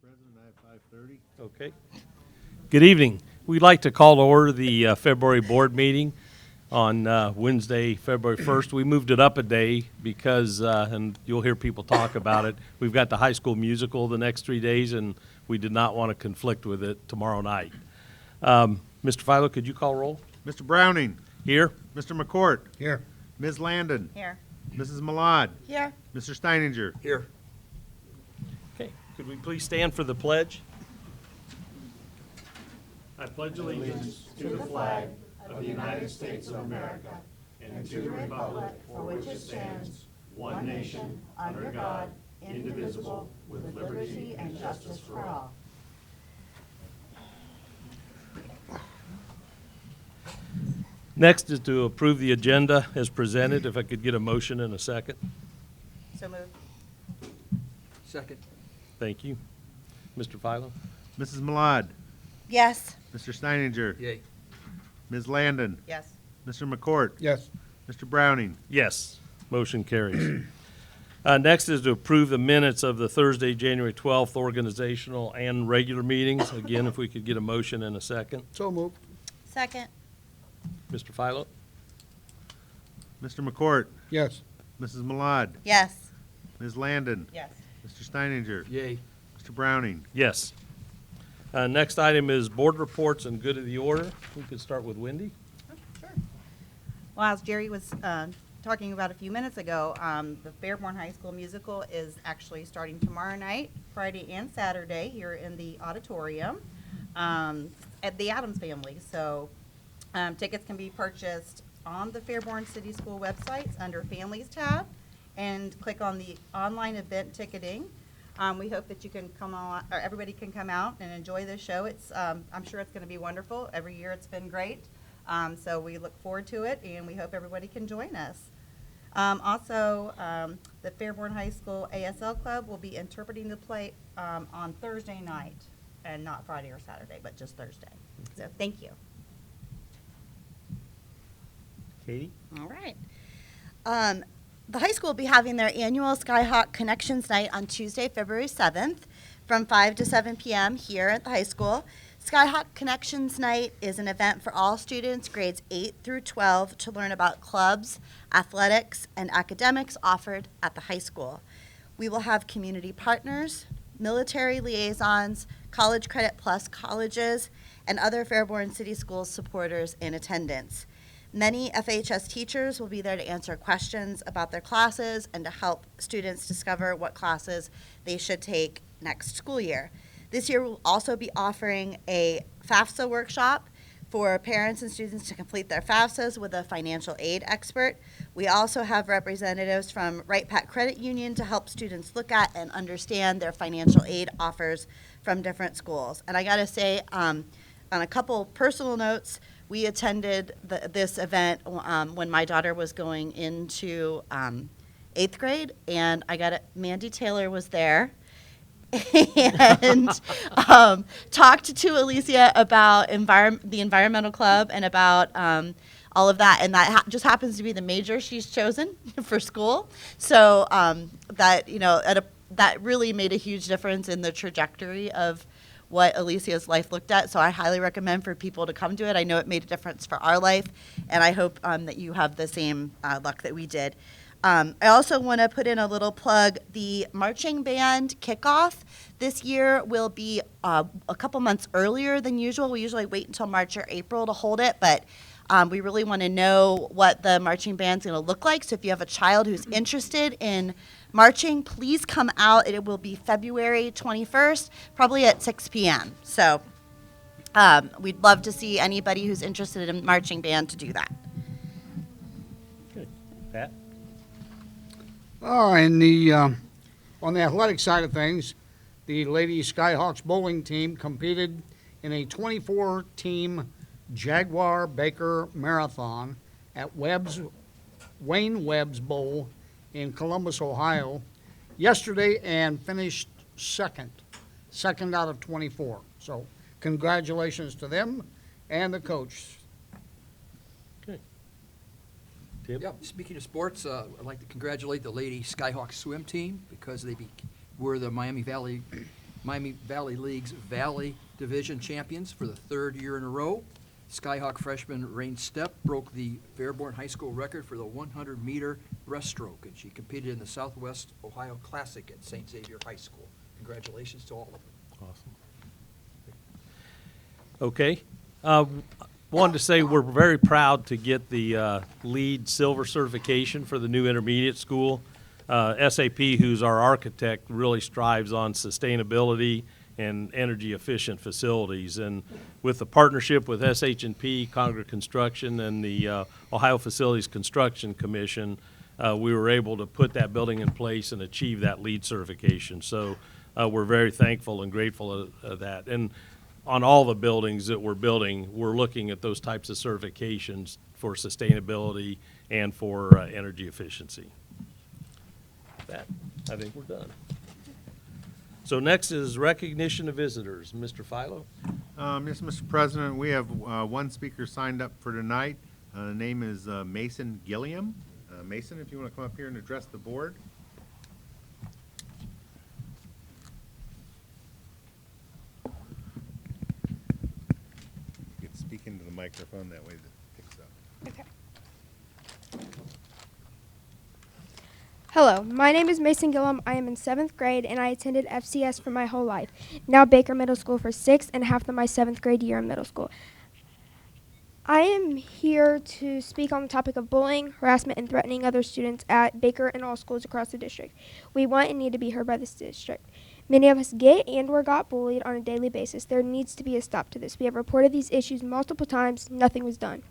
President, I have 5:30. Okay. Good evening. We'd like to call to order the February board meeting on Wednesday, February 1st. We moved it up a day because, and you'll hear people talk about it, we've got the high school musical the next 3 days, and we did not want to conflict with it tomorrow night. Mr. Philo, could you call roll? Mr. Browning. Here? Mr. McCourt. Here. Ms. Landon. Here. Mrs. Malad. Here. Mr. Steininger. Here. Okay. Could we please stand for the pledge? I pledge allegiance to the flag of the United States of America and to the republic for which it stands, one nation, under God, indivisible, with liberty and justice for all. Next is to approve the agenda as presented. If I could get a motion in a second. So moved. Second. Thank you. Mr. Philo? Mrs. Malad. Yes. Mr. Steininger. Yay. Ms. Landon. Yes. Mr. McCourt. Yes. Mr. Browning. Yes. Motion carries. Next is to approve the minutes of the Thursday, January 12th organizational and regular meetings. Again, if we could get a motion in a second. So moved. Second. Mr. Philo? Mr. McCourt. Yes. Mrs. Malad. Yes. Ms. Landon. Yes. Mr. Steininger. Yay. Mr. Browning. Yes. Next item is board reports and good of the order. We could start with Wendy. Sure. Well, as Jerry was talking about a few minutes ago, the Fairborn High School musical is actually starting tomorrow night, Friday and Saturday, here in the auditorium at the Adams family. So tickets can be purchased on the Fairborn City School websites under Families tab and click on the online event ticketing. We hope that you can come on, or everybody can come out and enjoy this show. It's, I'm sure it's going to be wonderful. Every year it's been great. So we look forward to it, and we hope everybody can join us. Also, the Fairborn High School ASL Club will be interpreting the play on Thursday night, and not Friday or Saturday, but just Thursday. So thank you. Katie? All right. The high school will be having their annual Skyhawk Connections Night on Tuesday, February 7th from 5 to 7 p.m. here at the high school. Skyhawk Connections Night is an event for all students grades 8 through 12 to learn about clubs, athletics, and academics offered at the high school. We will have community partners, military liaisons, College Credit Plus colleges, and other Fairborn City Schools supporters in attendance. Many FHS teachers will be there to answer questions about their classes and to help students discover what classes they should take next school year. This year we'll also be offering a FAFSA workshop for parents and students to complete their FAFSAs with a financial aid expert. We also have representatives from Right Pat Credit Union to help students look at and understand their financial aid offers from different schools. And I gotta say, on a couple personal notes, we attended this event when my daughter was going into 8th grade, and Mandy Taylor was there, and talked to Alicia about the environmental club and about all of that, and that just happens to be the major she's chosen for school. So that really made a huge difference in the trajectory of what Alicia's life looked at. So I highly recommend for people to come to it. I know it made a difference for our life, and I hope that you have the same luck that we did. I also want to put in a little plug. The marching band kickoff this year will be a couple months earlier than usual. We usually wait until March or April to hold it, but we really want to know what the marching band's going to look like. So if you have a child who's interested in marching, please come out. It will be February 21st, probably at 6 p.m. So we'd love to see anybody who's interested in marching band to do that. Good. Pat? On the athletic side of things, the Lady Skyhawks bowling team competed in a 24-team Jaguar Baker Marathon at Wayne Webb's Bowl in Columbus, Ohio, yesterday and finished second out of 24. So congratulations to them and the coach. Okay. Tim? Yeah, speaking of sports, I'd like to congratulate the Lady Skyhawk swim team because they were the Miami Valley Miami Valley League's Valley Division champions for the third year in a row. Skyhawk freshman Rain Stepp broke the Fairborn High School record for the 100-meter breaststroke, and she competed in the Southwest Ohio Classic at St. Xavier High School. Congratulations to all of them. Awesome. Okay. Wanted to say we're very proud to get the LEED silver certification for the new intermediate school. SAP, who's our architect, really strives on sustainability and energy efficient facilities. And with the partnership with SH&P, Congra Construction, and the Ohio Facilities Construction Commission, we were able to put that building in place and achieve that LEED certification. So we're very thankful and grateful of that. And on all the buildings that we're building, we're looking at those types of certifications for sustainability and for energy efficiency. That, I think we're done. So next is recognition of visitors. Mr. Philo? Yes, Mr. President, we have one speaker signed up for tonight. The name is Mason Gilliam. Mason, if you want to come up here and address the board. You can speak into the microphone, that way that picks up. Okay. Hello, my name is Mason Gillum. I am in 7th grade and I attended FCS for my whole life. Now Baker Middle School for 6 and half of my 7th grade year in middle school. I am here to speak on the topic of bullying, harassment, and threatening other students at Baker and all schools across the district. We want and need to be heard by this district. Many of us get and or got bullied on a daily basis. There needs to be a stop to this. We have reported these issues multiple times. Nothing was done.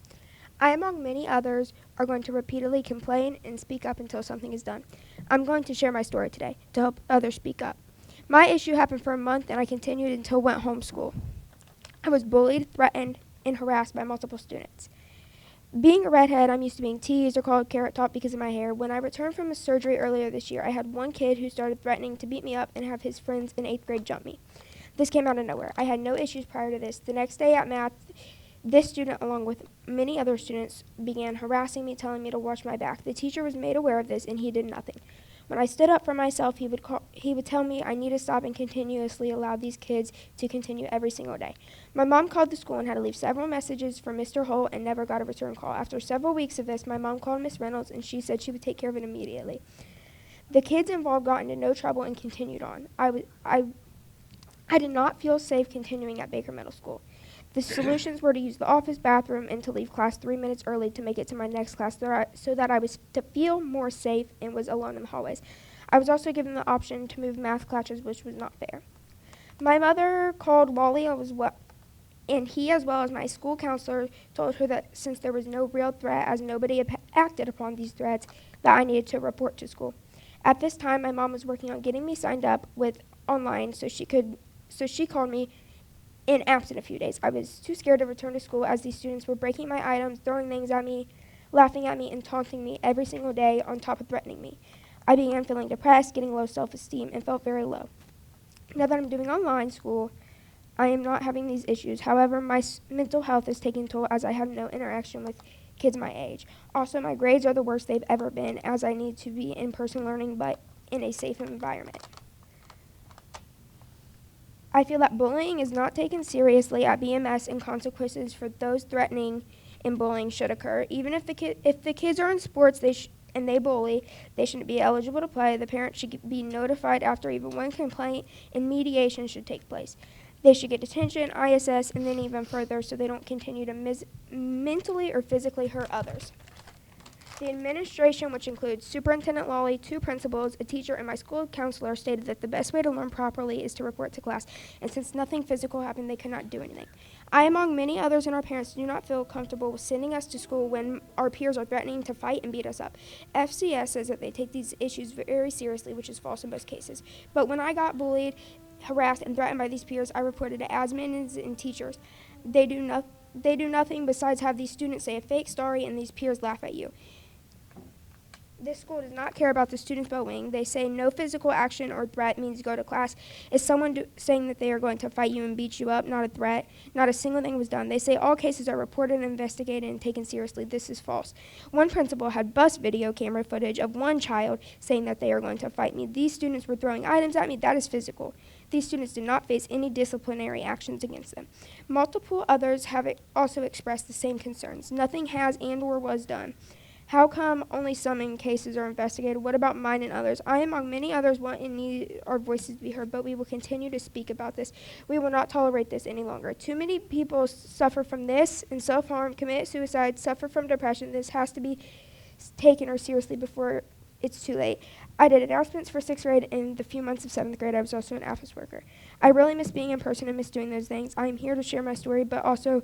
I, among many others, are going to repeatedly complain and speak up until something is done. I'm going to share my story today to help others speak up. My issue happened for a month and I continued until went homeschool. I was bullied, threatened, and harassed by multiple students. Being a redhead, I'm used to being teased or called Carrot Top because of my hair. When I returned from a surgery earlier this year, I had one kid who started threatening to beat me up and have his friends in 8th grade jump me. This came out of nowhere. I had no issues prior to this. The next day at math, this student, along with many other students, began harassing me, telling me to watch my back. The teacher was made aware of this, and he did nothing. When I stood up for myself, he would tell me I need to stop and continuously allow these kids to continue every single day. My mom called the school and had to leave several messages for Mr. Holt and never got a return call. After several weeks of this, my mom called Miss Reynolds, and she said she would take care of it immediately. The kids involved got into no trouble and continued on. I did not feel safe continuing at Baker Middle School. The solutions were to use the office bathroom and to leave class 3 minutes early to make it to my next class so that I was to feel more safe and was alone in the hallways. I was also given the option to move math classes, which was not fair. My mother called Wally and he, as well as my school counselor, told her that since there was no real threat, as nobody had acted upon these threats, that I needed to report to school. At this time, my mom was working on getting me signed up with online so she called me and absent a few days. I was too scared to return to school as these students were breaking my items, throwing things at me, laughing at me, and taunting me every single day on top of threatening me. I began feeling depressed, getting low self-esteem, and felt very low. Now that I'm doing online school, I am not having these issues. However, my mental health is taking toll as I have no interaction with kids my age. Also, my grades are the worst they've ever been as I need to be in-person learning but in a safe environment. I feel that bullying is not taken seriously at BMS and consequences for those threatening and bullying should occur. Even if the kids are in sports and they bully, they shouldn't be eligible to play. The parents should be notified after even one complaint and mediation should take place. They should get detention, ISS, and then even further so they don't continue to mentally or physically hurt others. The administration, which includes Superintendent Lawley, 2 principals, a teacher, and my school counselor, stated that the best way to learn properly is to report to class, and since nothing physical happened, they could not do anything. I, among many others and our parents, do not feel comfortable with sending us to school when our peers are threatening to fight and beat us up. FCS says that they take these issues very seriously, which is false in most cases. But when I got bullied, harassed, and threatened by these peers, I reported to admins and teachers. They do nothing besides have these students say a fake story and these peers laugh at you. this school does not care about the students' well-being. They say no physical action or threat means go to class. Is someone saying that they are going to fight you and beat you up? Not a threat. Not a single thing was done. They say all cases are reported, investigated, and taken seriously. This is false. One principal had bus video camera footage of one child saying that they are going to fight me. These students were throwing items at me. That is physical. These students did not face any disciplinary actions against them. Multiple others have also expressed the same concerns. Nothing has and or was done. How come only some cases are investigated? What about mine and others? I, among many others, want and need our voices to be heard, but we will continue to speak about this. We will not tolerate this any longer. Too many people suffer from this and self-harm, commit suicide, suffer from depression. This has to be taken seriously before it's too late. I did announcements for 6th grade. In the few months of 7th grade, I was also an office worker. I really miss being in person and miss doing those things. I am here to share my story, but also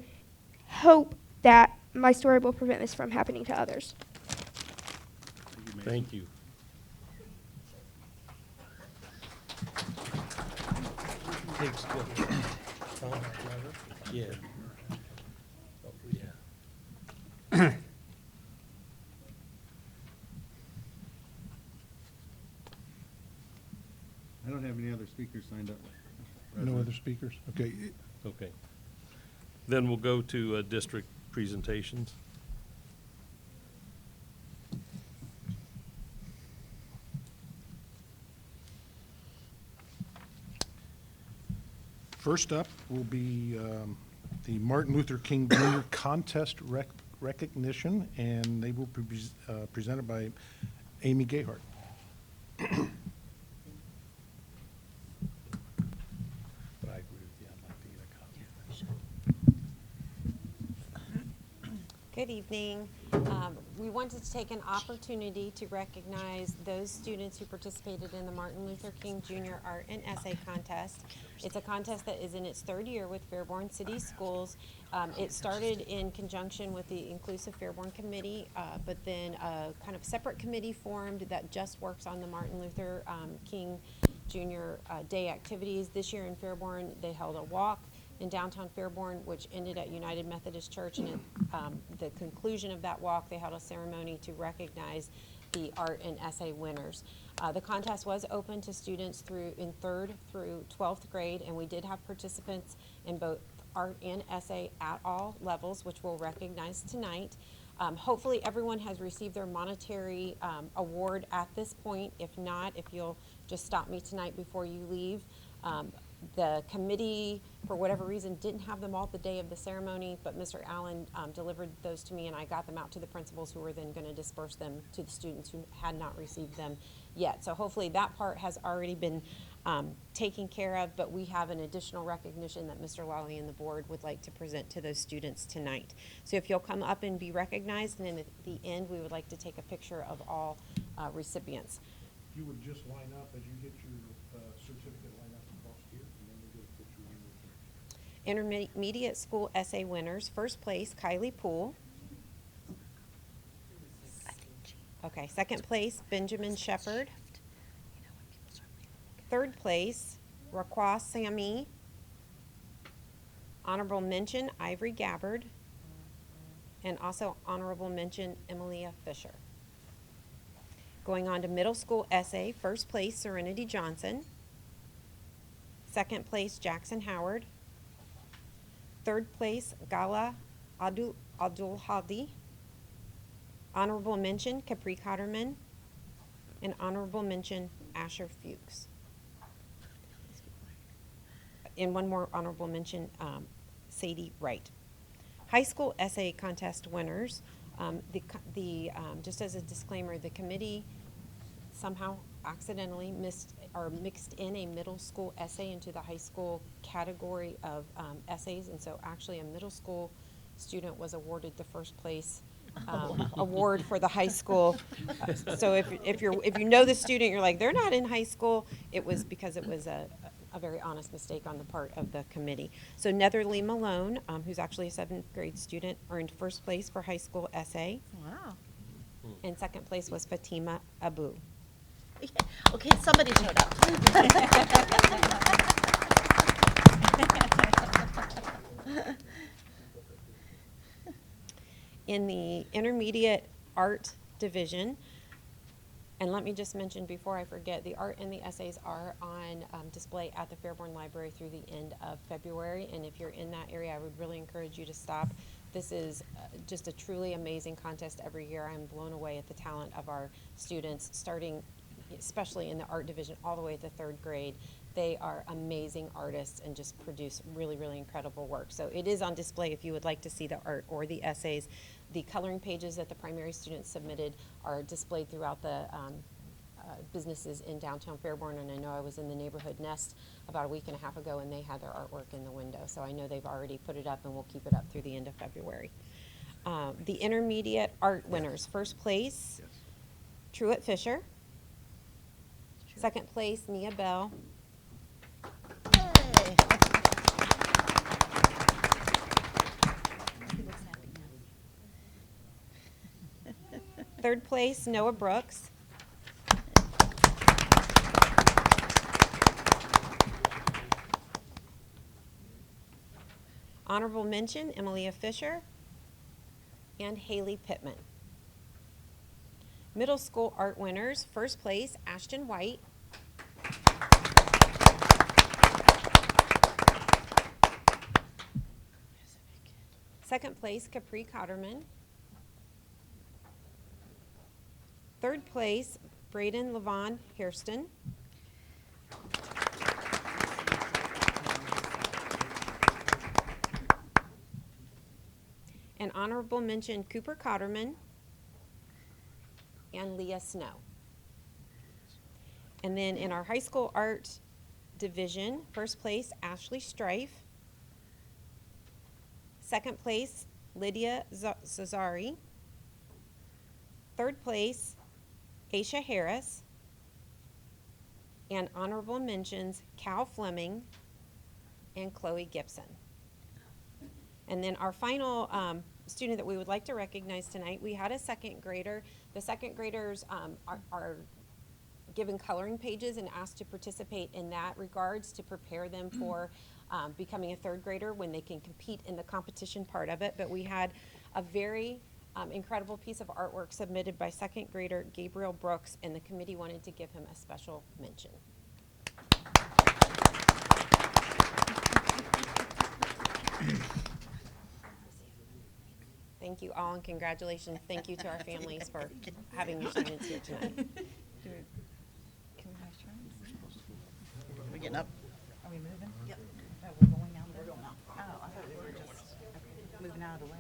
hope that my story will prevent this from happening to others. Thank you. Takes good. Yeah. Oh, yeah. I don't have any other speakers signed up. No other speakers? Okay. Okay. Then we'll go to district presentations. First up will be the Martin Luther King Jr. Contest Recognition, and they will be presented by Amy Gayhart. But I agree with you. I'd like to get a copy of that. Good evening. We wanted to take an opportunity to recognize those students who participated in the Martin Luther King Jr. Art and Essay Contest. It's a contest that is in its 3rd year with Fairborn City Schools. It started in conjunction with the Inclusive Fairborn Committee, but then a kind of separate committee formed that just works on the Martin Luther King Jr. Day activities. This year in Fairborn, they held a walk in downtown Fairborn, which ended at United Methodist Church, and at the conclusion of that walk, they held a ceremony to recognize the art and essay winners. The contest was open to students in 3rd through 12th grade, and we did have participants in both art and essay at all levels, which we'll recognize tonight. Hopefully everyone has received their monetary award at this point. If not, if you'll just stop me tonight before you leave. The committee, for whatever reason, didn't have them all the day of the ceremony, but Mr. Allen delivered those to me, and I got them out to the principals, who were then going to disperse them to the students who had not received them yet. So hopefully that part has already been taken care of, but we have an additional recognition that Mr. Lawley and the board would like to present to those students tonight. So if you'll come up and be recognized, and then at the end, we would like to take a picture of all recipients. If you would just line up as you get your certificate, line up across here, and then we'll get a picture of you. Intermediate school essay winners. First place, Kylie Poole. Okay, second place, Benjamin Shepard. 3rd place, Raquel Sammy. Honorable mention, Ivory Gabbard. And also honorable mention, Emilia Fisher. Going on to middle school essay, first place, Serenity Johnson. Second place, Jackson Howard. 3rd place, Gala Abdul Hadi. Honorable mention, Capri Cotterman. And honorable mention, Asher Fuchs. And one more honorable mention, Sadie Wright. High school essay contest winners. Just as a disclaimer, the committee somehow accidentally mixed in a middle school essay into the high school category of essays, and so actually a middle school student was awarded the first place award for the high school. So if you know the student, you're like, they're not in high school. It was because it was a very honest mistake on the part of the committee. So Netherly Malone, who's actually a 7th grade student, earned first place for high school essay. Wow. And second place was Fatima Abu. Okay, somebody showed up. In the intermediate art division, And let me just mention before I forget, the art and the essays are on display at the Fairborn Library through the end of February. And if you're in that area, I would really encourage you to stop. This is just a truly amazing contest every year. I'm blown away at the talent of our students, starting especially in the art division all the way to third grade. They are amazing artists and just produce really, really incredible work. So it is on display if you would like to see the art or the essays. The coloring pages that the primary students submitted are displayed throughout the businesses in downtown Fairborn, and I know I was in the neighborhood Nest about a week and a half ago, and they had their artwork in the window. So I know they've already put it up, and we'll keep it up through the end of February. The intermediate art winners. First place, Truett Fisher. Second place, Nia Bell. Yay. Third place, Noah Brooks. Honorable mention, Emilia Fisher and Haley Pittman. Middle school art winners, first place, Ashton White. Second place, Capri Cotterman. Third place, Braden Levon Hairston. And honorable mention, Cooper Cotterman and Leah Snow. And then in our high school art division, first place, Ashley Strife. Second place, Lydia Cesari. Third place, Aisha Harris. And honorable mentions, Cal Fleming and Chloe Gibson. And then our final student that we would like to recognize tonight, we had a second grader. The second graders are given coloring pages and asked to participate in that regards to prepare them for becoming a third grader when they can compete in the competition part of it. But we had a very incredible piece of artwork submitted by second grader Gabriel Brooks, and the committee wanted to give him a special mention. Thank you all, and congratulations. Thank you to our families for having your students here tonight. Can we have turns? We're getting up. Are we moving? Yep. Oh, we're going out there? We're going out. Oh, I thought we were just moving out of the way.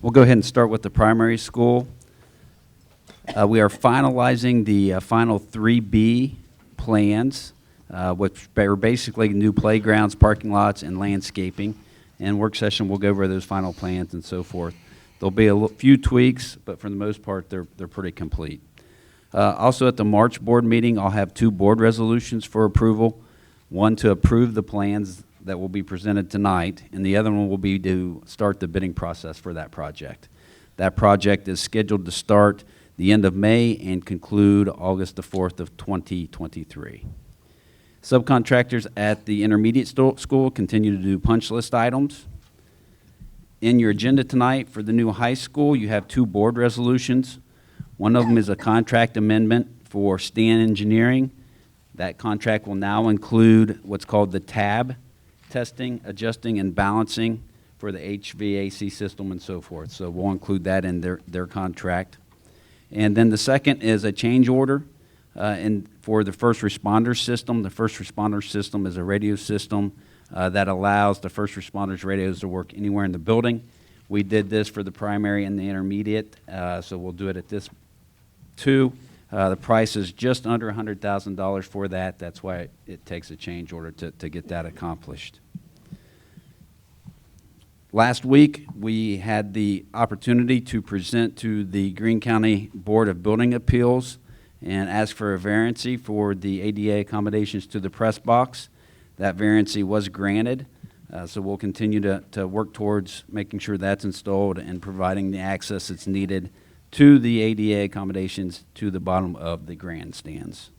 We'll go ahead and start with the primary school. We are finalizing the final 3B plans, which are basically new playgrounds, parking lots, and landscaping. And work session, we'll go over those final plans and so forth. There'll be a few tweaks, but for the most part, they're pretty complete. Also at the March board meeting, I'll have 2 board resolutions for approval. One to approve the plans that will be presented tonight, and the other one will be to start the bidding process for that project. That project is scheduled to start the end of May and conclude August the 4th of 2023. Subcontractors at the intermediate school continue to do punch list items. In your agenda tonight for the new high school, you have 2 board resolutions. One of them is a contract amendment for Stan Engineering. That contract will now include what's called the TAB, testing, adjusting, and balancing for the HVAC system and so forth. So we'll include that in their contract. And then the second is a change order for the first responder system. The first responder system is a radio system that allows the first responders' radios to work anywhere in the building. We did this for the primary and the intermediate, so we'll do it at this too. The price is just under $100,000 for that. That's why it takes a change order to get that accomplished. Last week, we had the opportunity to present to the Greene County Board of Building Appeals and ask for a variance for the ADA accommodations to the press box. That variance was granted, so we'll continue to work towards making sure that's installed and providing the access that's needed to the ADA accommodations to the bottom of the grandstands.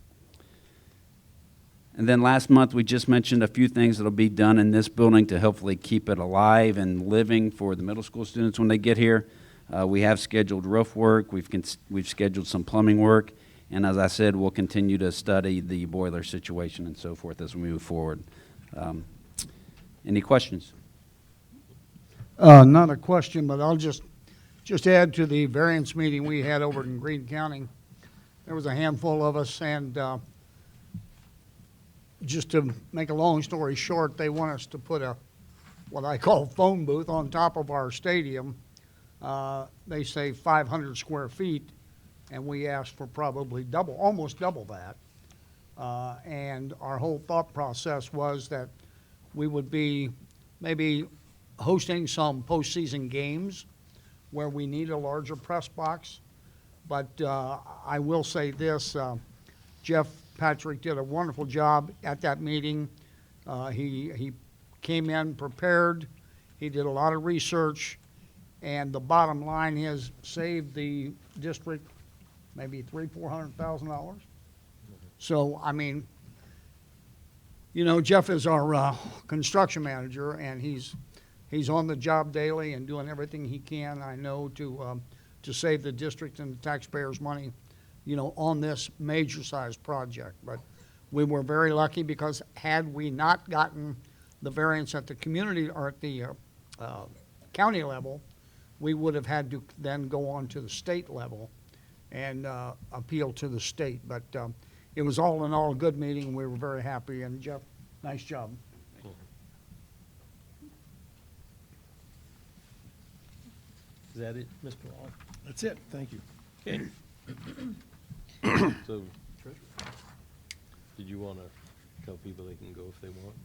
And then last month, we just mentioned a few things that'll be done in this building to hopefully keep it alive and living for the middle school students when they get here. We have scheduled roof work, we've scheduled some plumbing work, and as I said, we'll continue to study the boiler situation and so forth as we move forward. Any questions? Not a question, but I'll just add to the variance meeting we had over in Greene County. There was a handful of us, and just to make a long story short, they want us to put what I call phone booth on top of our stadium. They say 500 square feet, and we asked for probably almost double that. And our whole thought process was that we would be maybe hosting some postseason games where we need a larger press box. But I will say this, Jeff Patrick did a wonderful job at that meeting. He came in prepared. He did a lot of research. And the bottom line is saved the district maybe $300,000-400,000. So, I mean, you know, Jeff is our construction manager, and he's on the job daily and doing everything he can, I know, to save the district and the taxpayers' money, you know, on this major-sized project. But we were very lucky because had we not gotten the variance at the community or at the county level, we would have had to then go on to the state level and appeal to the state. But it was all in all a good meeting. We were very happy. And Jeff, nice job. Is that it, Mr. Long? That's it, thank you. Okay. So, did you want to tell people they can go if they want?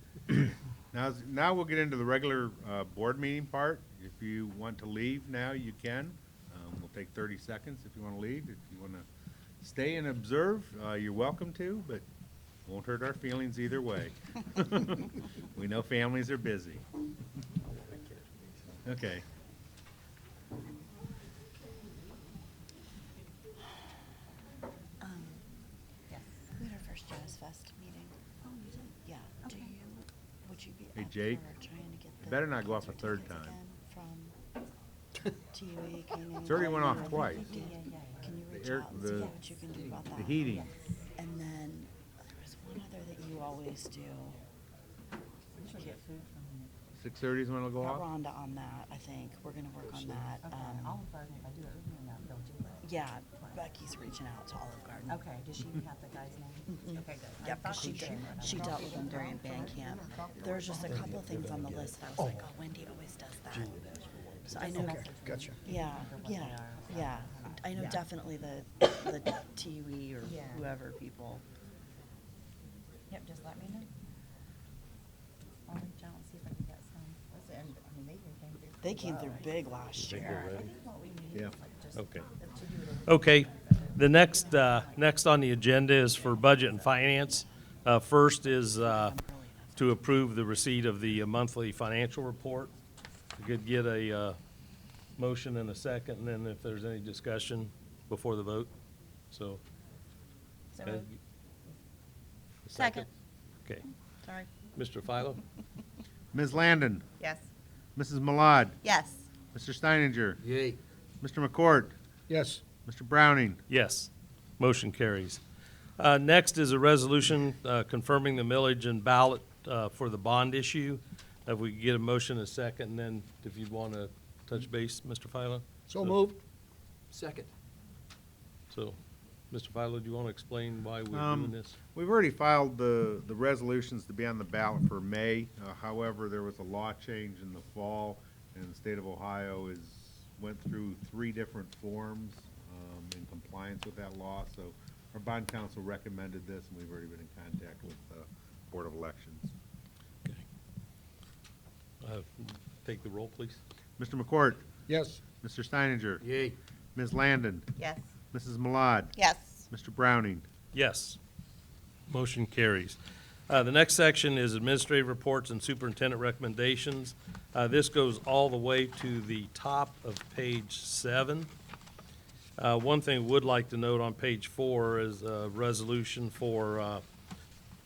Now we'll get into the regular board meeting part. If you want to leave now, you can. We'll take 30 seconds if you want to leave. If you want to stay and observe, you're welcome to, but won't hurt our feelings either way. We know families are busy. Okay. We had our first Jazz Fest meeting. Oh, you did? Yeah. Do you, would you be Hey, up Jake, for trying to get you the better not go off a concert third tickets time. again from TUE? Can you It's already went off let me know? twice. Can you reach air- out and see the- what you can do about that? The heating. And then there was one other that you always do. 6:30 is when it'll go Got off? Rhonda on that, I think. We're gonna work on that. Yeah, Becky's reaching out to Olive Garden. Okay, does she have the guy's name? Okay, good. I Yep, 'cause thought she dealt with them during band camp. There's just a couple of things on the list that I was like, oh, Wendy always does that. So I know. Gotcha. Yeah, yeah. I know definitely the TUE or Yeah. whoever people. Yep, just let me know. I'll reach out and see if I can get some. Listen, I mean, they even came through. They came through big last Think year. we're ready? What we need Yeah. is like just Okay. to do it a little Okay, the next on the agenda is for budget and finance. First is to approve the receipt of the monthly financial report. We could get a motion and a second, and then if there's any discussion before the vote, so. So okay. moved. A Second. Okay. Sorry. Mr. Philo? Ms. Landon, Yes. Mrs. Malad, Yes. Mr. Steininger, Yay. Mr. McCourt, Yes. Mr. Browning. Yes. Motion carries. Next is a resolution confirming the millage and ballot for the bond issue. If we could get a motion and a second, and then if you'd want to touch base, Mr. Philo? So moved. Second. So, Mr. Philo, do you want to explain why we're doing this? We've already filed the resolutions to be on the ballot for May. However, there was a law change in the fall, and the state of Ohio went through 3 different forms in compliance with that law. So Our bond council recommended this, and we've already been in contact with the Board of Elections. Okay. Take the roll, please. Mr. McCourt? Yes. Mr. Steininger? Yay. Ms. Landon? Yes. Mrs. Malad? Yes. Mr. Browning? Yes. Motion carries. The next section is administrative reports and superintendent recommendations. This goes all the way to the top of page 7. One thing I would like to note on page 4 is a resolution for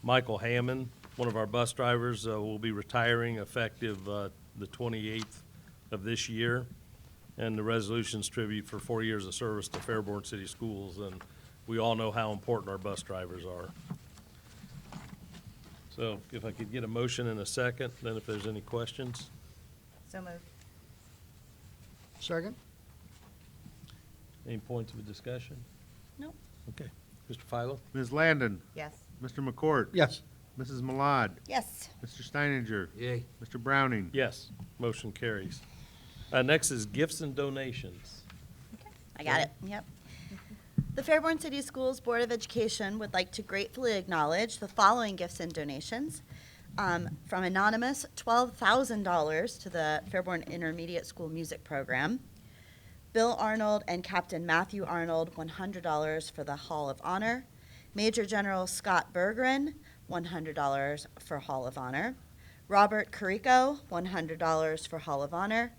Michael Hammond, one of our bus drivers, will be retiring effective the 28th of this year. And the resolution's tribute for 4 years of service to Fairborn City Schools, and we all know how important our bus drivers are. So if I could get a motion in a second, then if there's any questions. So moved. Second? Any points of discussion? Nope. Okay. Mr. Philo? Ms. Landon? Yes. Mr. McCourt? Yes. Mrs. Malad? Yes. Mr. Steininger? Yay. Mr. Browning? Yes. Motion carries. Next is gifts and donations. I got it, yep. The Fairborn City Schools Board of Education would like to gratefully acknowledge the following gifts and donations. From Anonymous, $12,000 to the Fairborn Intermediate School Music Program. Bill Arnold and Captain Matthew Arnold, $100 for the Hall of Honor. Major General Scott Bergeron, $100 for Hall of Honor. Robert Carrico, $100 for Hall of Honor.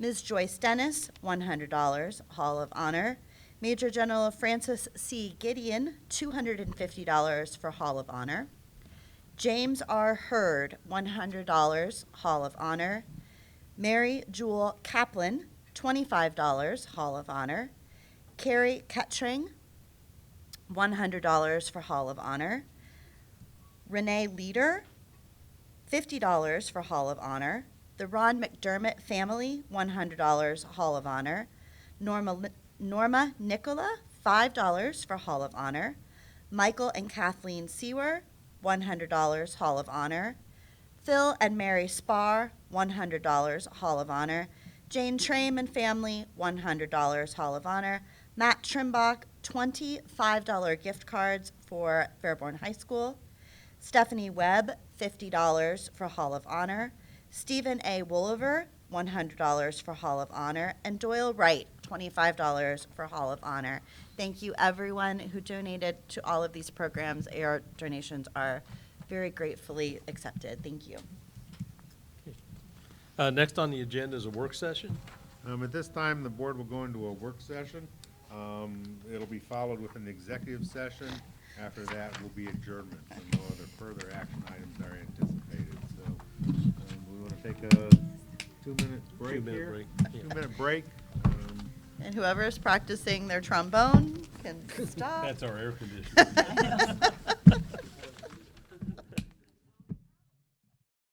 Ms. Joyce Dennis, $100, Hall of Honor. Major General Francis C. Gideon, $250 for Hall of Honor. James R. Hurd, $100, Hall of Honor. Mary Jewel Kaplan, $25, Hall of Honor. Carrie Kettring, $100 for Hall of Honor. Renee Leader, $50 for Hall of Honor. The Ron McDermott family, $100 Hall of Honor. Norma Nicola, $5 for Hall of Honor. Michael and Kathleen Sewer, $100 Hall of Honor. Phil and Mary Spar, $100 Hall of Honor. Jane Trame and family, $100 Hall of Honor. Matt Trimbach, $25 gift cards for Fairborn High School. Stephanie Webb, $50 for Hall of Honor. Stephen A. Wooliver, $100 for Hall of Honor. And Doyle Wright, $25 for Hall of Honor. Thank you, everyone who donated to all of these programs. Your donations are very gratefully accepted. Thank you. Next on the agenda is a work session. At this time, the board will go into a work session. It'll be followed with an executive session. After that will be adjournment, so no other further action items are anticipated. So we want to take a 2-minute break 2-minute here. break, yeah. 2-minute break. And whoever is practicing their trombone can stop. That's our air conditioner.